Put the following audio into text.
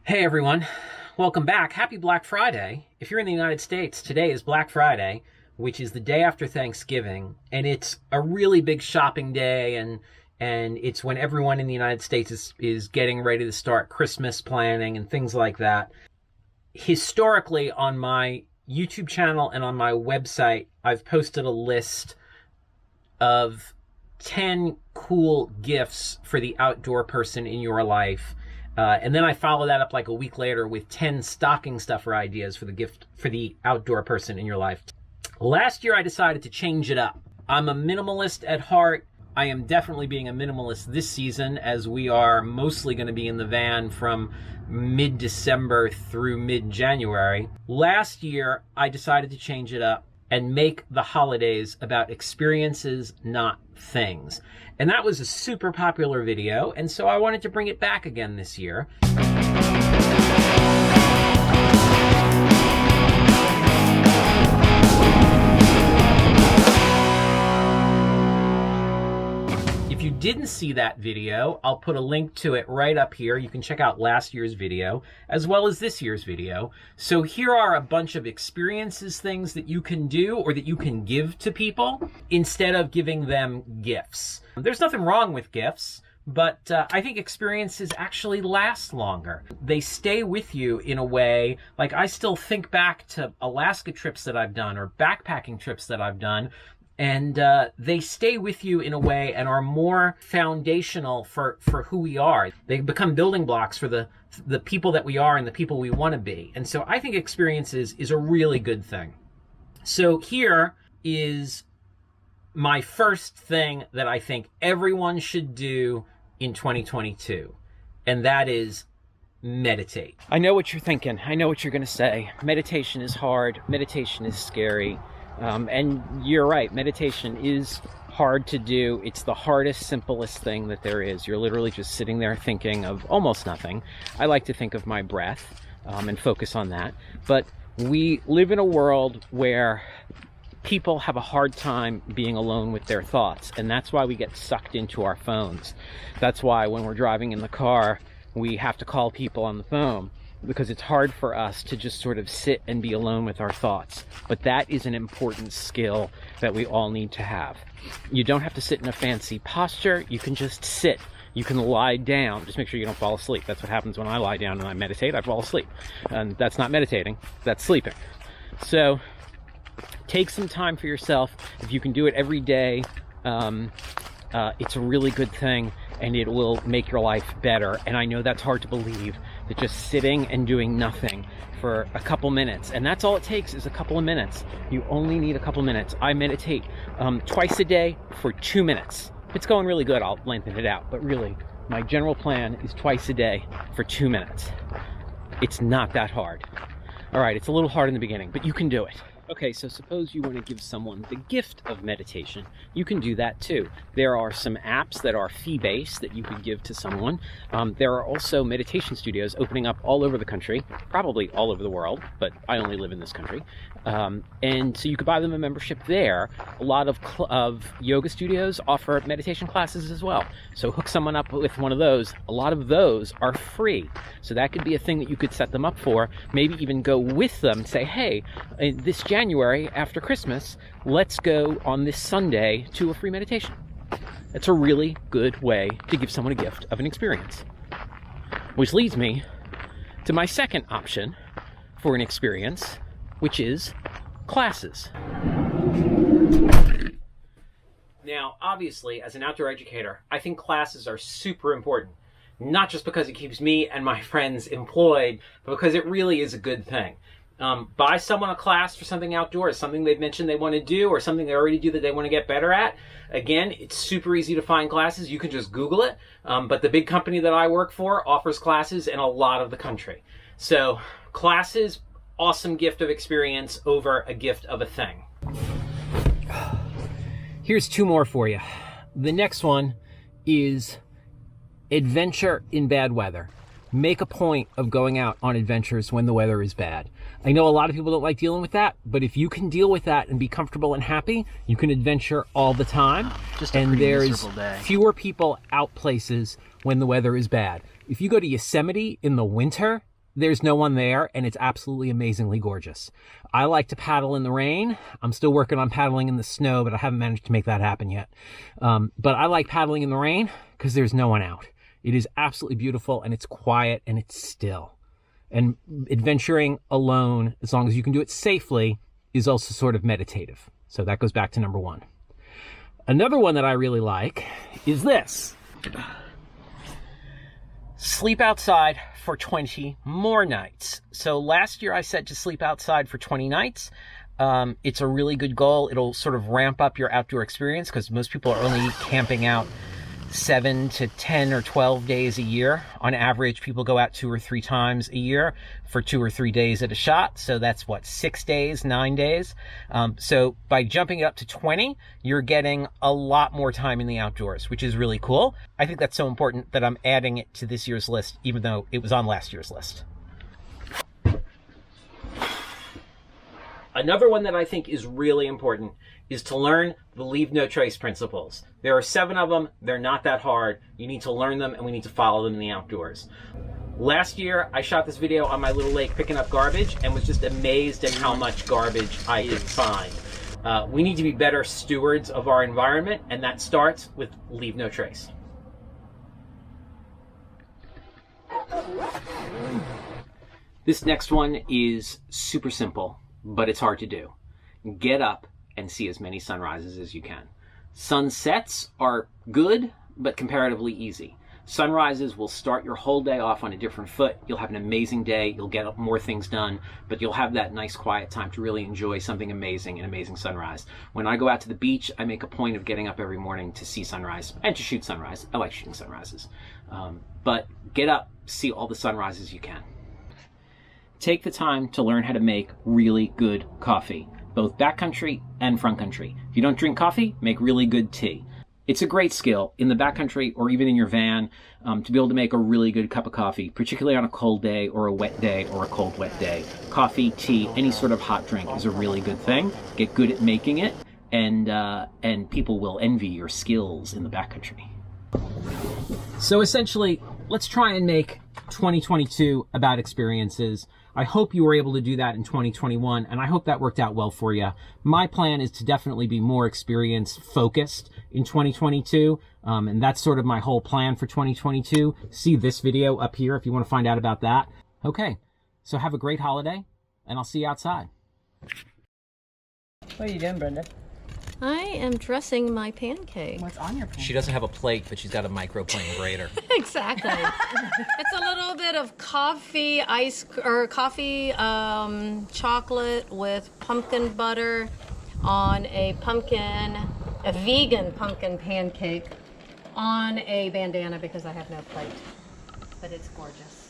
Hey everyone, welcome back. Happy Black Friday. If you're in the United States, today is Black Friday, which is the day after Thanksgiving, and it's a really big shopping day, and it's when everyone in the United States is getting ready to start Christmas planning and things like that. Historically, on my YouTube channel and on my website, I've posted a list of 10 cool gifts for the outdoor person in your life. And then I follow that up like a week later with 10 stocking stuffer ideas for the gift for the outdoor person in your life. Last year, I decided to change it up. I'm a minimalist at heart. I am definitely being a minimalist this season, as we are mostly going to be in the van from mid-December through mid-January. Last year, I decided to change it up and make the holidays about experiences, not things. And that was a super popular video, and so I wanted to bring it back again this year. If you didn't see that video, I'll put a link to it right up here. You can check out last year's video as well as this year's video. So here are a bunch of experiences, things that you can do or that you can give to people instead of giving them gifts. There's nothing wrong with gifts, but I think experiences actually last longer. They stay with you in a way, like I still think back to Alaska trips that I've done or backpacking trips that I've done, and they stay with you in a way and are more foundational for who we are. They become building blocks for the people that we are and the people we want to be. And so I think experiences is a really good thing. So here is my first thing that I think everyone should do in 2022, and that is meditate. I know what you're thinking. I know what you're going to say. Meditation is hard. Meditation is scary. And you're right, meditation is hard to do. It's the hardest, simplest thing that there is. You're literally just sitting there thinking of almost nothing. I like to think of my breath and focus on that. But we live in a world where people have a hard time being alone with their thoughts, and that's why we get sucked into our phones. That's why when we're driving in the car, we have to call people on the phone, because it's hard for us to just sort of sit and be alone with our thoughts. But that is an important skill that we all need to have. You don't have to sit in a fancy posture. You can just sit. You can lie down. Just make sure you don't fall asleep. That's what happens when I lie down and I meditate. I fall asleep. And that's not meditating. That's sleeping. So take some time for yourself. If you can do it every day, it's a really good thing, and it will make your life better. And I know that's hard to believe, that just sitting and doing nothing for a couple minutes, and that's all it takes, is a couple of minutes. You only need a couple minutes. I meditate twice a day for 2 minutes. If it's going really good, I'll lengthen it out, but really, my general plan is twice a day for 2 minutes. It's not that hard. All right, it's a little hard in the beginning, but you can do it. Okay, so suppose you want to give someone the gift of meditation. You can do that too. There are some apps that are fee-based that you could give to someone. There are also meditation studios opening up all over the country, probably all over the world, but I only live in this country. And so you could buy them a membership there. A lot of yoga studios offer meditation classes as well. So hook someone up with one of those. A lot of those are free. So that could be a thing that you could set them up for. Maybe even go with them and say, hey, this January after Christmas, let's go on this Sunday to a free meditation. It's a really good way to give someone a gift of an experience. Which leads me to my second option for an experience, which is classes. Now, obviously, as an outdoor educator, I think classes are super important. Not just because it keeps me and my friends employed, but because it really is a good thing. Buy someone a class for something outdoors, something they've mentioned they want to do, or something they already do that they want to get better at. Again, it's super easy to find classes. You can just Google it. But the big company that I work for offers classes in a lot of the country. So classes, awesome gift of experience over a gift of a thing. Here's 2 more for you. The next one is adventure in bad weather. Make a point of going out on adventures when the weather is bad. I know a lot of people don't like dealing with that, but if you can deal with that and be comfortable and happy, you can adventure all the time. And there's fewer people out places when the weather is bad. If you go to Yosemite in the winter, there's no one there, and it's absolutely amazingly gorgeous. I like to paddle in the rain. I'm still working on paddling in the snow, but I haven't managed to make that happen yet. But I like paddling in the rain because there's no one out. It is absolutely beautiful, and it's quiet, and it's still. And adventuring alone, as long as you can do it safely, is also sort of meditative. So that goes back to number one. Another one that I really like is this. Sleep outside for 20 more nights. So last year I said to sleep outside for 20 nights. It's a really good goal. It'll sort of ramp up your outdoor experience because most people are only camping out 7 to 10 or 12 days a year. On average, people go out 2 or 3 times a year for 2 or 3 days at a shot. So that's what, 6 days, 9 days. So by jumping it up to 20, you're getting a lot more time in the outdoors, which is really cool. I think that's so important that I'm adding it to this year's list, even though it was on last year's list. Another one that I think is really important is to learn the leave no trace principles. There are 7 of them. They're not that hard. You need to learn them, and we need to follow them in the outdoors. Last year, I shot this video on my little lake picking up garbage and was just amazed at how much garbage I could find. We need to be better stewards of our environment, and that starts with leave no trace. This next one is super simple, but it's hard to do. Get up and see as many sunrises as you can. Sunsets are good, but comparatively easy. Sunrises will start your whole day off on a different foot. You'll have an amazing day. You'll get more things done, but you'll have that nice quiet time to really enjoy something amazing, an amazing sunrise. When I go out to the beach, I make a point of getting up every morning to see sunrise and to shoot sunrise. I like shooting sunrises. But get up, see all the sunrises you can. Take the time to learn how to make really good coffee, both backcountry and front country. If you don't drink coffee, make really good tea. It's a great skill in the backcountry or even in your van to be able to make a really good cup of coffee, particularly on a cold day or a wet day or a cold, wet day. Coffee, tea, any sort of hot drink is a really good thing. Get good at making it, and people will envy your skills in the backcountry. So essentially, let's try and make 2022 about experiences. I hope you were able to do that in 2021, and I hope that worked out well for you. My plan is to definitely be more experience focused in 2022, and that's sort of my whole plan for 2022. See this video up here if you want to find out about that. Okay, so have a great holiday, and I'll see you outside. What are you doing, Brenda? I am dressing my pancake. What's on your pancake? She doesn't have a plate, but she's got a microplane grater. Exactly. It's a little bit of coffee chocolate with pumpkin butter on a vegan pumpkin pancake on a bandana because I have no plate. But it's gorgeous.